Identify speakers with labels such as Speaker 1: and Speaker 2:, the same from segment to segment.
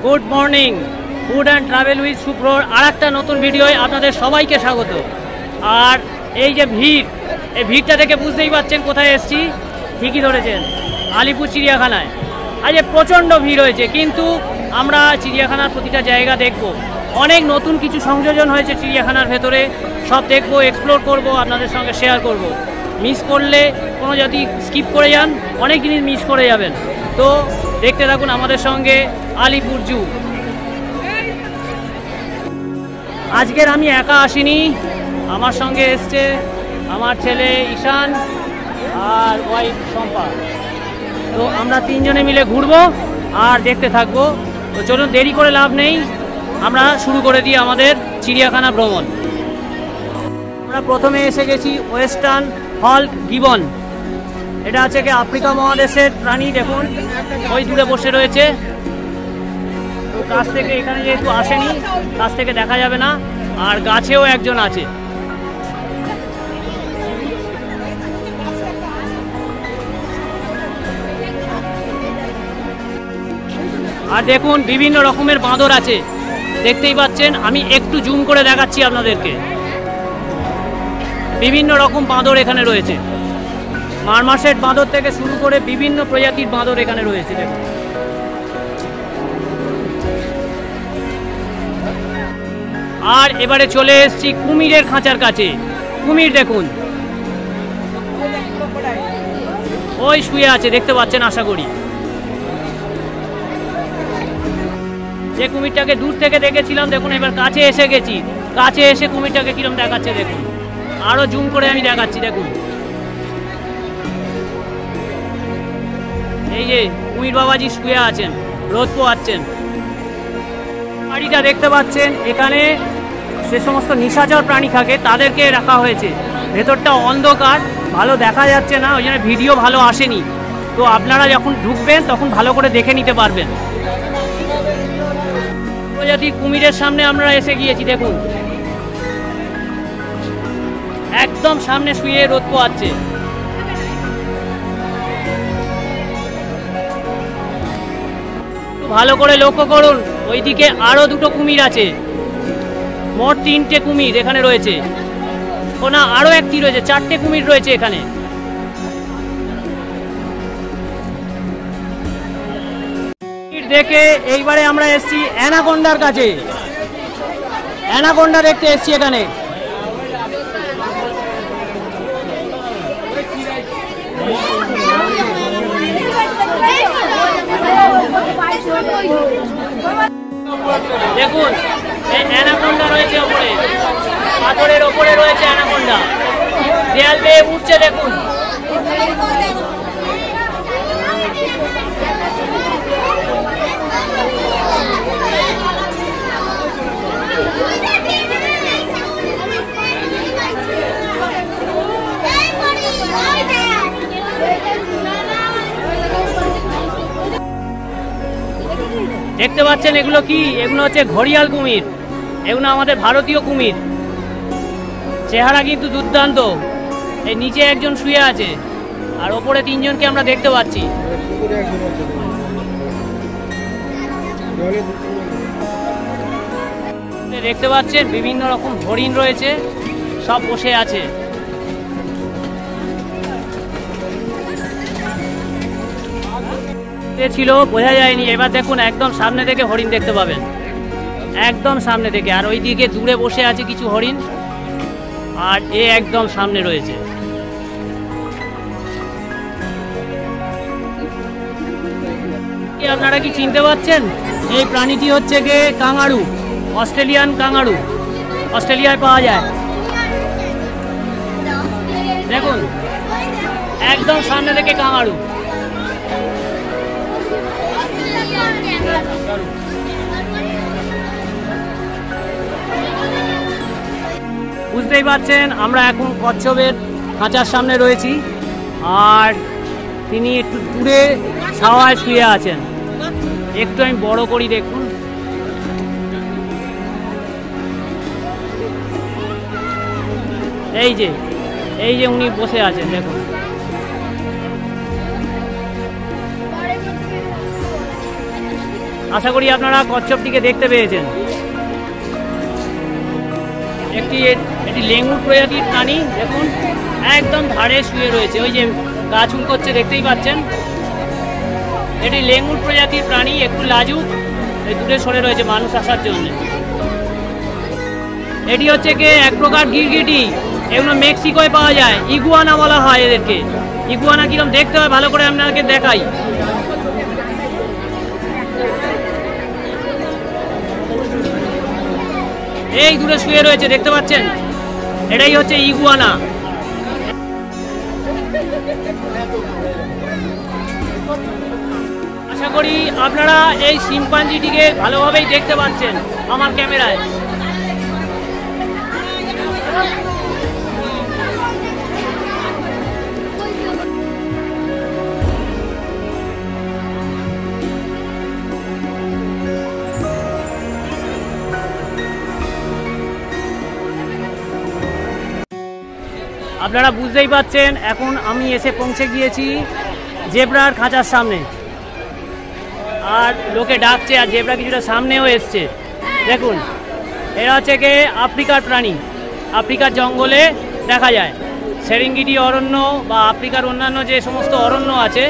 Speaker 1: Good morning, food and travel with সুপ্রর আর একটা নতুন ভিডিওয় আপনাদের সবাইকে স্বাগত। আর এই যে ভিড়, এই ভিড়টা দেখে বুঝতেই পারছেন কোথায় এসেছি। ঠিকই ধরেছেন, আলিপুর চিড়িয়াখানায়। আজ প্রচণ্ড ভিড় হয়েছে, কিন্তু আমরা চিড়িয়াখানার প্রতিটা জায়গা দেখব। অনেক নতুন কিছু সংযোজন হয়েছে চিড়িয়াখানার ভেতরে, সব দেখব, এক্সপ্লোর করব, আপনাদের সঙ্গে শেয়ার করব। মিস করলে কোনো যদি স্কিপ করে যান, অনেক জিনিস মিস করে যাবেন। তো দেখতে থাকুন আমাদের সঙ্গে আলিপুর জু। আজকের আমি একা আসিনি, আমার সঙ্গে এসছে আমার ছেলে ঈশান আর ওয়াইফ শম্পা। তো আমরা তিনজনে মিলে ঘুরবো আর দেখতে থাকবো। তো চলুন, দেরি করে লাভ নেই, আমরা শুরু করে দিই আমাদের চিড়িয়াখানা ভ্রমণ। আমরা প্রথমে এসে গেছি ওয়েস্টার্ন হল গিবন। এটা আছে কি আফ্রিকা মহাদেশের প্রাণী। দেখুন ওই দূরে বসে রয়েছে। তো কাছ থেকে, এখানে যেহেতু আসেনি, কাছ থেকে দেখা যাবে না। আর গাছেও একজন আছে। আর দেখুন বিভিন্ন রকমের বাঁদর আছে, দেখতেই পাচ্ছেন। আমি একটু জুম করে দেখাচ্ছি আপনাদেরকে। বিভিন্ন রকম বাঁদর এখানে রয়েছে, মারমাসেট বাঁদর থেকে শুরু করে বিভিন্ন প্রজাতির বাঁদর এখানে রয়েছে। দেখুন আর এবারে চলে এসেছি কুমিরের খাঁচার কাছে। কুমির দেখুন ওই শুয়ে আছে, দেখতে পাচ্ছেন আশা করি। যে কুমিরটাকে দূর থেকে দেখেছিলাম, দেখুন এবার কাছে এসে গেছি। কাছে এসে কুমিরটাকে কিরম দেখাচ্ছে দেখুন। আরো জুম করে আমি দেখাচ্ছি। দেখুন এই যে কুমির বাবাজি শুয়ে আছেন, রোদ পোয়াচ্ছেন। বাড়িটা দেখতে পাচ্ছেন, এখানে সে সমস্ত নিশাচর প্রাণী থাকে, তাদেরকে রাখা হয়েছে। ভেতরটা অন্ধকার, ভালো দেখা যাচ্ছে না, ওই জন্য ভিডিও ভালো আসেনি। তো আপনারা যখন ঢুকবেন তখন ভালো করে দেখে নিতে পারবেন। প্রজাতির কুমিরের সামনে আমরা এসে গিয়েছি। দেখুন একদম সামনে শুয়ে রোদ পোয়াচ্ছে। ভালো করে লক্ষ্য করুন, ওইদিকে আরো দুটো কুমির আছে। মোট 3টে কুমির এখানে রয়েছে। ও না, আরো একটি রয়েছে, 4টে কুমির রয়েছে এখানে। দেখে এইবারে আমরা এসছি অ্যানাকোন্ডার কাছে। অ্যানাকোন্ডা দেখতে এসছি এখানে। দেখুন এই অ্যানাকোন্ডা রয়েছে ওপরে, পাথরের ওপরে রয়েছে অ্যানাকোন্ডা, দেয়াল বেয়ে উঠছে। দেখুন দেখতে পাচ্ছেন এগুলো কি? এগুলো হচ্ছে ঘড়িয়াল কুমির। এগুলো আমাদের ভারতীয় কুমির। চেহারা কিন্তু দুর্দান্ত। এই নিচে একজন শুয়ে আছে, আর ওপরে 3জনকে আমরা দেখতে পাচ্ছি। দেখতে পাচ্ছেন বিভিন্ন রকম হরিণ রয়েছে, সব বসে আছে। ছিল বোঝা যায়নি, এবার দেখুন একদম সামনে থেকে হরিণ দেখতে পাবেন, একদম সামনে থেকে। আর ওইদিকে দূরে বসে আছে কিছু হরিণ, আর এ একদম সামনে রয়েছে। আপনারা কি চিনতে পারছেন? এই প্রাণীটি হচ্ছে গিয়ে কাঙারু, অস্ট্রেলিয়ান কাঙারু। অস্ট্রেলিয়ায় পাওয়া যায়। দেখুন একদম সামনে থেকে কাঙারু। বুঝতেই পারছেন আমরা এখন কচ্ছপের খাঁচার সামনে রয়েছি, আর তিনি একটু দূরে ছাওয়ায় শুয়ে আছেন। একটু আমি বড় করি, দেখুন এই যে উনি বসে আছেন। দেখুন আশা করি আপনারা কচ্ছপটিকে দেখতে পেয়েছেন। এটি লেঙ্গুর প্রজাতির প্রাণী, দেখুন একদম ধারে শুয়ে রয়েছে, ওই যে গা চুল করছে দেখতেই পাচ্ছেন। এটি লেঙ্গুর প্রজাতির প্রাণী, একটু লাজুক, দূরে সরে রয়েছে মানুষ আসার জন্য। এটি হচ্ছে কি এক প্রকার গিরগিটি, এগুলো মেক্সিকোয় পাওয়া যায়, ইগুয়ানা বলা হয় এদেরকে। ইগুয়ানা কিরকম দেখতে হয় ভালো করে আপনাকে দেখাই। এই দূরে শুয়ে রয়েছে দেখতে পাচ্ছেন, এটাই হচ্ছে ইগুয়ানা। আশা করি আপনারা এই শিম্পাঞ্জিটিকে ভালোভাবেই দেখতে পাচ্ছেন আমার ক্যামেরায়। আপনারা বুঝতেই পাচ্ছেন এখন আমি এসে পৌঁছে গিয়েছি জেব্রার খাঁচার সামনে, আর লোকে ডাকছে, আর জেব্রা কিছুটা সামনেও এসছে। দেখুন এরা হচ্ছে কি আফ্রিকার প্রাণী, আফ্রিকার জঙ্গলে দেখা যায়। সেরেঙ্গেটি অরণ্য বা আফ্রিকার অন্যান্য যে সমস্ত অরণ্য আছে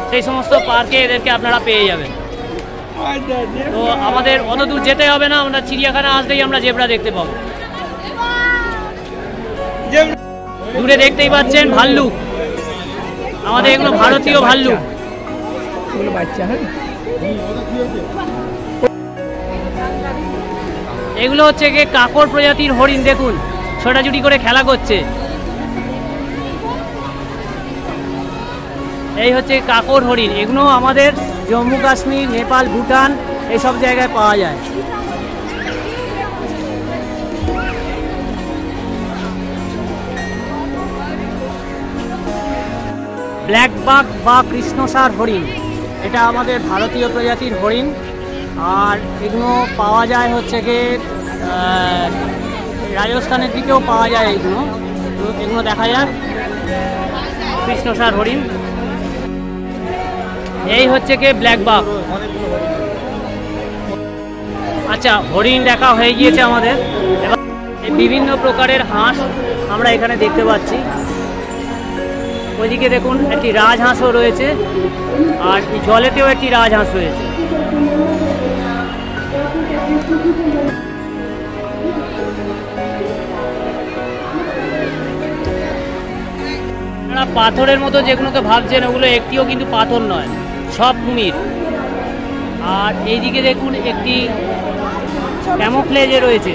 Speaker 1: সেই সমস্ত পার্কে এদেরকে আপনারা পেয়ে যাবেন। তো আমাদের অত দূর যেতে হবে না, আমরা চিড়িয়াখানা আসলেই আমরা জেব্রা দেখতে পাবো। দূরে দেখতেই পাচ্ছেন ভাল্লুক, আমাদের এগুলো ভারতীয় ভাল্লুক। এগুলো হচ্ছে কি কাকর প্রজাতির হরিণ, দেখুন ছোটাছুটি করে খেলা করছে। এই হচ্ছে কাকর হরিণ, এগুলো আমাদের জম্মু কাশ্মীর, নেপাল, ভুটান এইসব জায়গায় পাওয়া যায়। ব্ল্যাক বাক বা কৃষ্ণসার হরিণ, এটা আমাদের ভারতীয় প্রজাতির হরিণ, আর এগুলো পাওয়া যায় হচ্ছে কি রাজস্থানের দিকেও পাওয়া যায় এগুলো। তো এগুলো দেখা যায় কৃষ্ণসার হরিণ। এই হচ্ছে কি ব্ল্যাক বাক। আচ্ছা, হরিণ দেখা হয়ে গিয়েছে আমাদের, এবার বিভিন্ন প্রকারের হাঁস আমরা এখানে দেখতে পাচ্ছি। ওইদিকে দেখুন একটি রাজহাঁসও রয়েছে, আর এই জলেতেও একটি রাজহাঁস রয়েছে। আপনারা পাথরের মতো যেগুলোকে ভাবছেন ওগুলো একটিও কিন্তু পাথর নয়, সব কুমির। আর এইদিকে দেখুন একটি ক্যামোফ্লেজে রয়েছে।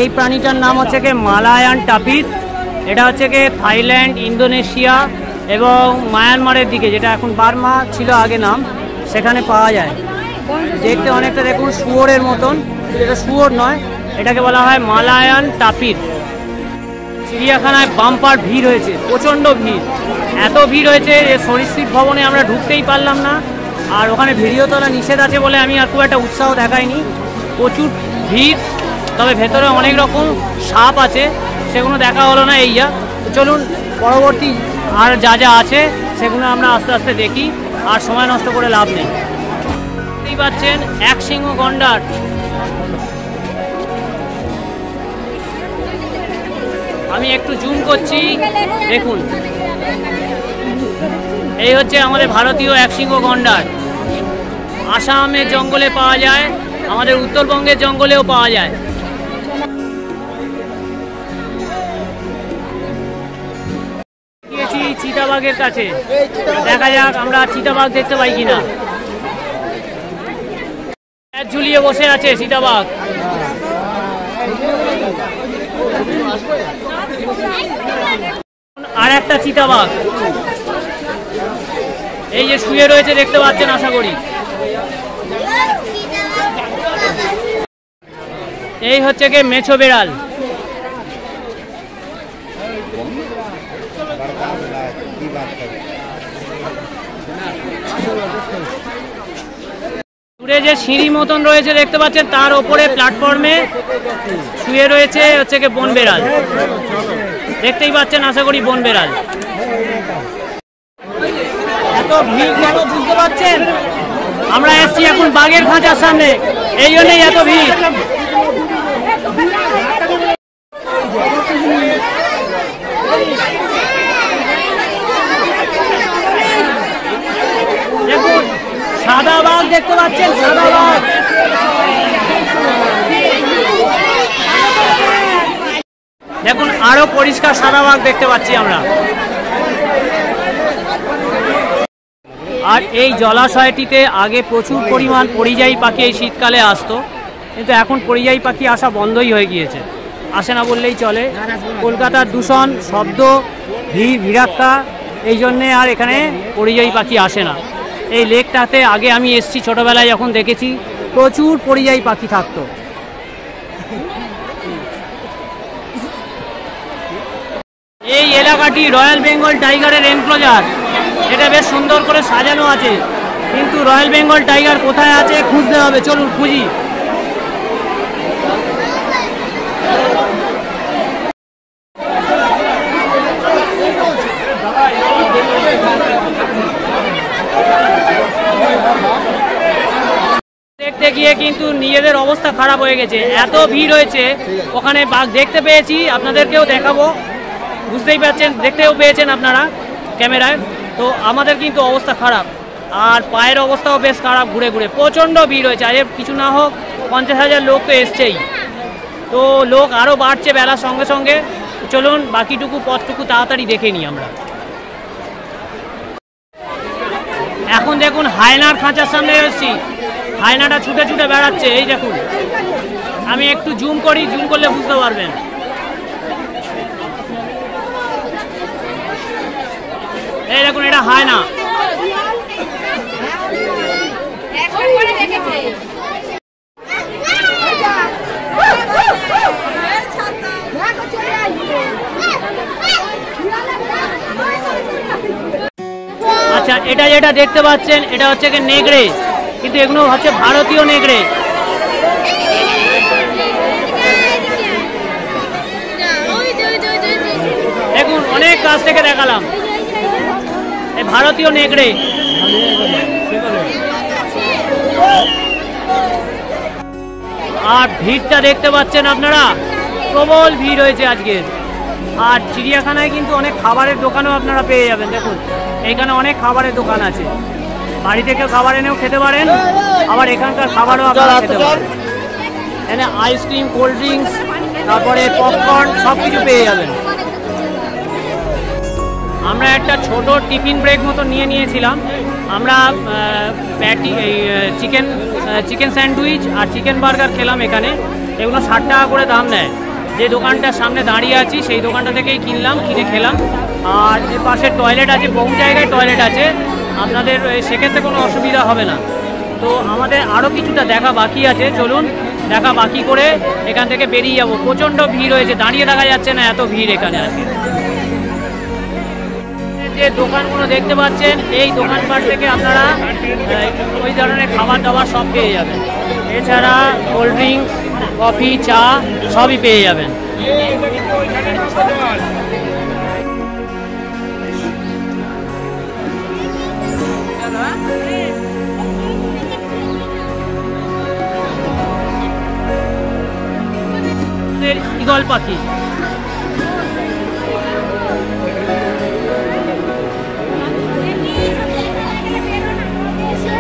Speaker 1: এই প্রাণীটার নাম হচ্ছে কি মালায়ান টাপির। এটা হচ্ছে কি থাইল্যান্ড, ইন্দোনেশিয়া এবং মায়ানমারের দিকে, যেটা এখন বার্মা ছিল আগে নাম, সেখানে পাওয়া যায়। দেখতে অনেকটা দেখুন শুয়োরের মতন, এটা শুয়োর নয়, এটাকে বলা হয় মালায়ান টাপির। চিড়িয়াখানায় বাম্পার ভিড় হয়েছে, প্রচণ্ড ভিড়। এত ভিড় হয়েছে যে সরীসৃপ ভবনে আমরা ঢুকতেই পারলাম না, আর ওখানে ভিডিও তোলা নিষেধ আছে বলে আমি আর খুব একটা উৎসাহ দেখাইনি। প্রচুর ভিড়, তবে ভেতরে অনেক রকম সাপ আছে, সেগুলো দেখা হলো না। এই যা, চলুন পরবর্তী আর যা যা আছে সেগুলো আমরা আস্তে আস্তে দেখি, আর সময় নষ্ট করে লাভ নেই। দেখতেই পাচ্ছেন এক সিংহ গন্ডার। আমি একটু জুম করছি, দেখুন এই হচ্ছে আমাদের ভারতীয় এক সিংহ গন্ডার। আসামের জঙ্গলে পাওয়া যায়, আমাদের উত্তরবঙ্গের জঙ্গলেও পাওয়া যায়। গিয়েছি চিতাবাঘের কাছে, দেখা যাক আমরা চিতাবাঘ দেখতে পাই কিনা। ঝুলিয়ে বসে আছে চিতাবাঘ। আর একটা চিতাবাঘ এই যে শুয়ে রয়েছে, দেখতে পাচ্ছেন আশা করি। এই হচ্ছে কি মেছো বেড়াল। দূরে যে সিঁড়ি মতন রয়েছে দেখতে পাচ্ছেন, তার ওপরে প্ল্যাটফর্মে শুয়ে রয়েছে হচ্ছে কি বন বেড়াল। দেখতেই পাচ্ছেন আশা করি বন এত ভিড় কেন বুঝতে পারছেন? আমরা এসছি এখন বাঘের খাঁচার সামনে, এই জন্যই এত ভিড়। দেখুন সাদা বাঘ দেখতে পাচ্ছেন, সাদা বাঘ। দেখুন আরো পরিষ্কার সাদা বাঘ দেখতে পাচ্ছি আমরা। আর এই জলাশয়টিতে আগে প্রচুর পরিমাণ পরিযায়ী পাখি এই শীতকালে আসতো, কিন্তু এখন পরিযায়ী পাখি আসা বন্ধই হয়ে গিয়েছে, আসে না বললেই চলে। কলকাতার দূষণ, শব্দ, ভিড় ভিড়াক্কা, এই জন্যে আর এখানে পরিযায়ী পাখি আসে না। এই লেকটাতে আগে আমি এসছি ছোটোবেলায়, যখন দেখেছি প্রচুর পরিযায়ী পাখি থাকতো। এই এলাকাটি রয়্যাল বেঙ্গল টাইগারের এনক্লোজার, এটা বেশ সুন্দর করে সাজানো আছে, কিন্তু রয়্যাল বেঙ্গল টাইগার কোথায় আছে খুঁজতে হবে, চলুন খুঁজি। দেখতে গিয়ে কিন্তু নিজেদের অবস্থা খারাপ হয়ে গেছে, এত ভিড় হয়েছে। ওখানে বাঘ দেখতে পেয়েছি, আপনাদেরকেও দেখাবো, বুঝতেই পারছেন, দেখতেও পেয়েছেন আপনারা ক্যামেরায়। তো আমাদের কিন্তু অবস্থা খারাপ, আর পায়ের অবস্থাও বেশ খারাপ, ঘুরে ঘুরে প্রচণ্ড ভিড় হয়েছে। আজ কিছু না হোক 50,000 লোক তো এসছেই, তো লোক আরও বাড়ছে বেলার সঙ্গে সঙ্গে। চলুন বাকিটুকু পথটুকু তাড়াতাড়ি দেখে নিই আমরা। এখন দেখুন হায়নার খাঁচার সামনে এসেছি, হায়নাটা ছুটে ছুটে বেড়াচ্ছে, এই দেখুন। আমি একটু জুম করি, জুম করলে বুঝতে পারবেন। এই দেখুন, এটা হায়না। আচ্ছা, এটা যেটা দেখতে পাচ্ছেন এটা হচ্ছে কি নেগড়ে, কিন্তু এগুলো হচ্ছে ভারতীয় নেগড়ে। দেখুন অনেক কাছ থেকে দেখালাম, এই ভারতীয় নেগড়ে। আর ভিড়টা দেখতে পাচ্ছেন আপনারা, প্রবল ভিড় হয়েছে আজকে। আর চিড়িয়াখানায় কিন্তু অনেক খাবারের দোকানও আপনারা পেয়ে যাবেন। দেখুন এইখানে অনেক খাবারের দোকান আছে, বাড়ি থেকে খাবার এনেও খেতে পারেন, আবার এখানকার খাবারও আপনারা খেতে পারেন। এখানে আইসক্রিম, কোল্ড ড্রিঙ্কস, তারপরে পপকর্ন সব কিছু পেয়ে যাবেন। আমরা একটা ছোট টিফিন ব্রেক মতো নিয়েছিলাম। আমরা প্যাটি, এই চিকেন স্যান্ডউইচ আর চিকেন বার্গার খেলাম এখানে। এগুলো 60 টাকা করে দাম নেয়। যে দোকানটার সামনে দাঁড়িয়ে আছি সেই দোকানটা থেকেই কিনে খেলাম। আর এর পাশে টয়লেট আছে, বহু জায়গায় টয়লেট আছে, আপনাদের সেক্ষেত্রে কোনো অসুবিধা হবে না। তো আমাদের আরও কিছুটা দেখা বাকি আছে, চলুন দেখা বাকি করে এখান থেকে বেরিয়ে যাব। প্রচণ্ড ভিড় হয়েছে, দাঁড়িয়ে দেখা যাচ্ছে না, এত ভিড় এখানে আছে। যে দোকানগুলো দেখতে পাচ্ছেন, এই দোকানপাট থেকে আপনারা ওই ধরনের খাবার দাবার সব পেয়ে যাবেন। এছাড়া কোল্ড ড্রিঙ্কস, কফি, চা সবই পেয়ে যাবেন। ঈগল পাখি,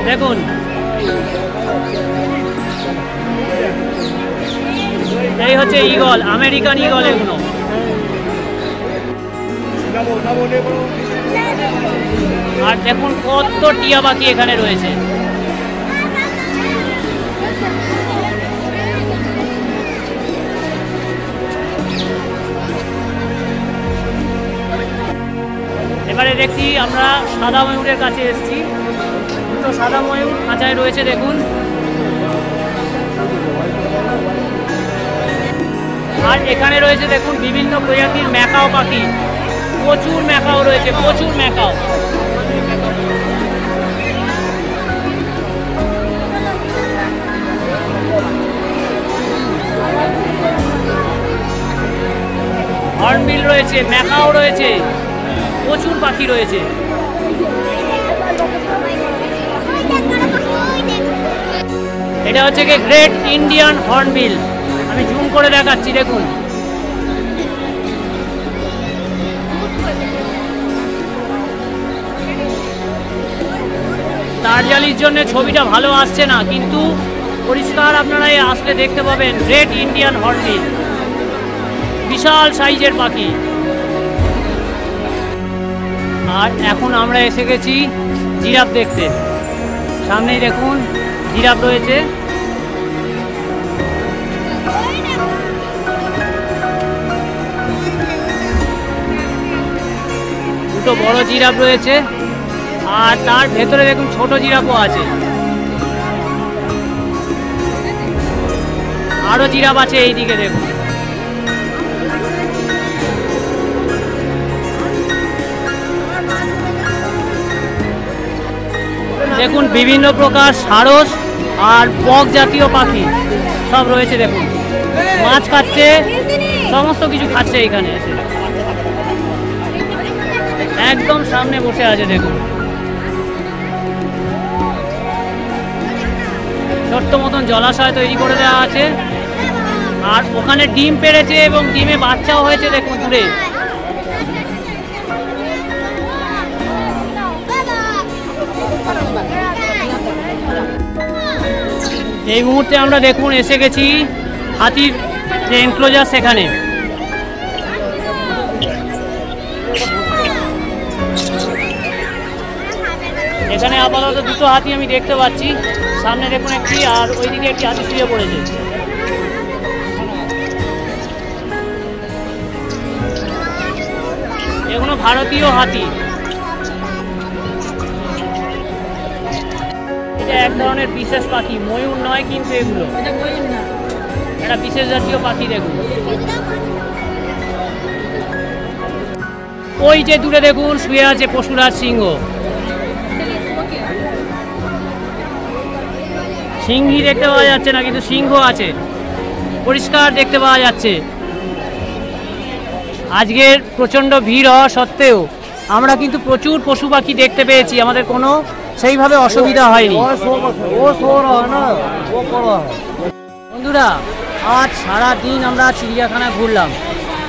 Speaker 1: দেখুন এই হচ্ছে ঈগল, আমেরিকান ঈগল এগুলো। আর দেখুন কত টিয়া পাখি এখানে রয়েছে। এবারে দেখছি আমরা সাদা ময়ূরের কাছে এসেছি। দুটো সাদা ময়ূর খাঁচায় রয়েছে, দেখুন। আর এখানে রয়েছে দেখুন বিভিন্ন প্রজাতির ম্যাকাও পাখি, প্রচুর ম্যাকাও রয়েছে, প্রচুর ম্যাকাও। হর্নবিল রয়েছে, ম্যাকাও রয়েছে, প্রচুর পাখি রয়েছে। এটা হচ্ছে কি গ্রেট ইন্ডিয়ান হর্নবিল। আমি জুম করে দেখাচ্ছি, দেখুন। তারজালির জন্য ছবিটা ভালো আসছে না, কিন্তু পরিষ্কার আপনারা আসলে দেখতে পাবেন গ্রেট ইন্ডিয়ান হর্নবিল, বিশাল সাইজের পাখি। আর এখন আমরা এসে গেছি জিরাফ দেখতে। সামনেই দেখুন জিরাফ রয়েছে। দুটো বড় জিরাফ রয়েছে, আর তার ভেতরে দেখুন ছোট জিরাফও আছে। আরো জিরাফ আছে এইদিকে দেখুন। দেখুন বিভিন্ন প্রকার সারস আর বক জাতীয় পাখি সব রয়েছে। দেখুন মাছ খাচ্ছে, সমস্ত কিছু খাচ্ছে এখানে এসে। একদম সামনে বসে আছে দেখুন। ছোট্ট মতন জলাশয় তৈরি করে দেওয়া আছে, আর ওখানে ডিম পেড়েছে এবং ডিমে বাচ্চাও হয়েছে দেখুন দূরে। এই মুহূর্তে আমরা দেখুন এসে গেছি হাতির যে এনক্লোজার সেখানে। এখানে আপাতত দুটো হাতি আমি দেখতে পাচ্ছি। সামনে দেখুন একটি, আর ওইদিকে একটি হাতি শুয়ে পড়েছে। এগুলো ভারতীয় হাতি। এটা এক ধরনের বিশেষ পাখি, ময়ূর নয় কিন্তু এগুলো, এটা বিশেষ জাতীয় পাখি। দেখুন ওই যে দূরে দেখুন শুয়ে আছে পশুরাজ সিংহ। সিংহী দেখতে পাওয়া যাচ্ছে না, কিন্তু সিংহ আছে, পরিষ্কার দেখতে পাওয়া যাচ্ছে। আজকের প্রচণ্ড ভিড় হওয়া সত্ত্বেও আমরা কিন্তু প্রচুর পশু পাখি দেখতে পেয়েছি, আমাদের কোনো সেইভাবে অসুবিধা হয়নি। বন্ধুরা আজ সারা দিন আমরা চিড়িয়াখানা ঘুরলাম।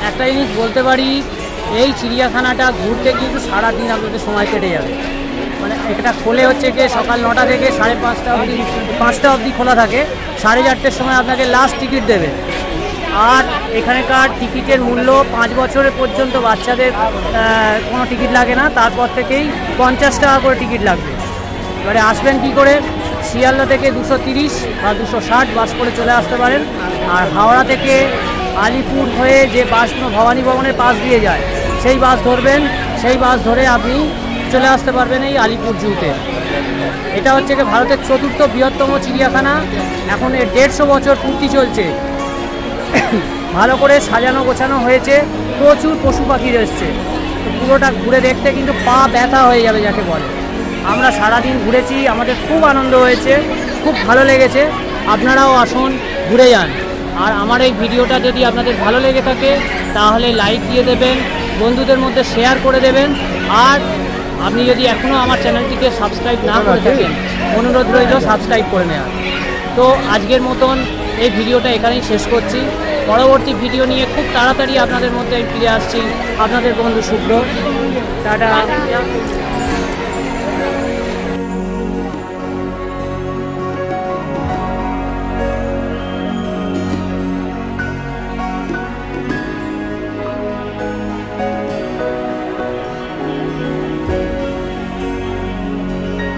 Speaker 1: একটা জিনিস বলতে পারি, এই চিড়িয়াখানাটা ঘুরতে কিন্তু সারা দিন আপনাদের সময় কেটে যাবে। মানে এটা খোলে হচ্ছে কি সকাল 9টা থেকে 5:30 অবধি, 5টা অবধি খোলা থাকে। 4:30টার সময় আপনাকে লাস্ট টিকিট দেবে। আর এখানকার টিকিটের মূল্য 5 বছরের পর্যন্ত বাচ্চাদের কোনো টিকিট লাগে না, তারপর থেকেই 50 টাকা করে টিকিট লাগবে। এবারে আসবেন কী করে? শিয়ালদা থেকে 230 বা 260 বাস করে চলে আসতে পারেন। আর হাওড়া থেকে আলিপুর হয়ে যে বাসগুলো ভবানী ভবনের পাশ দিয়ে যায় সেই বাস ধরবেন, সেই বাস ধরে আপনি চলে আসতে পারবেন এই আলিপুর জুতে। এটা হচ্ছে কি ভারতের 4র্থ বৃহত্তম চিড়িয়াখানা। এখন এর 150 বছর পূর্তি চলছে। ভালো করে সাজানো গোছানো হয়েছে, প্রচুর পশু পাখি এসছে। পুরোটা ঘুরে দেখতে কিন্তু পা ব্যথা হয়ে যাবে যাকে বলে। আমরা সারাদিন ঘুরেছি, আমাদের খুব আনন্দ হয়েছে, খুব ভালো লেগেছে। আপনারাও আসুন, ঘুরে যান। আর আমার এই ভিডিওটা যদি আপনাদের ভালো লেগে থাকে তাহলে লাইক দিয়ে দেবেন, বন্ধুদের মধ্যে শেয়ার করে দেবেন। আর আপনি যদি এখনও আমার চ্যানেলটিকে সাবস্ক্রাইব না করে থাকেন, অনুরোধ রইল সাবস্ক্রাইব করে নেওয়ার। তো আজকের মতন এই ভিডিওটা এখানেই শেষ করছি। পরবর্তী ভিডিও নিয়ে খুব তাড়াতাড়ি আপনাদের মধ্যে ফিরে আসছি। আপনাদের বন্ধু শুভ্র। টাটা।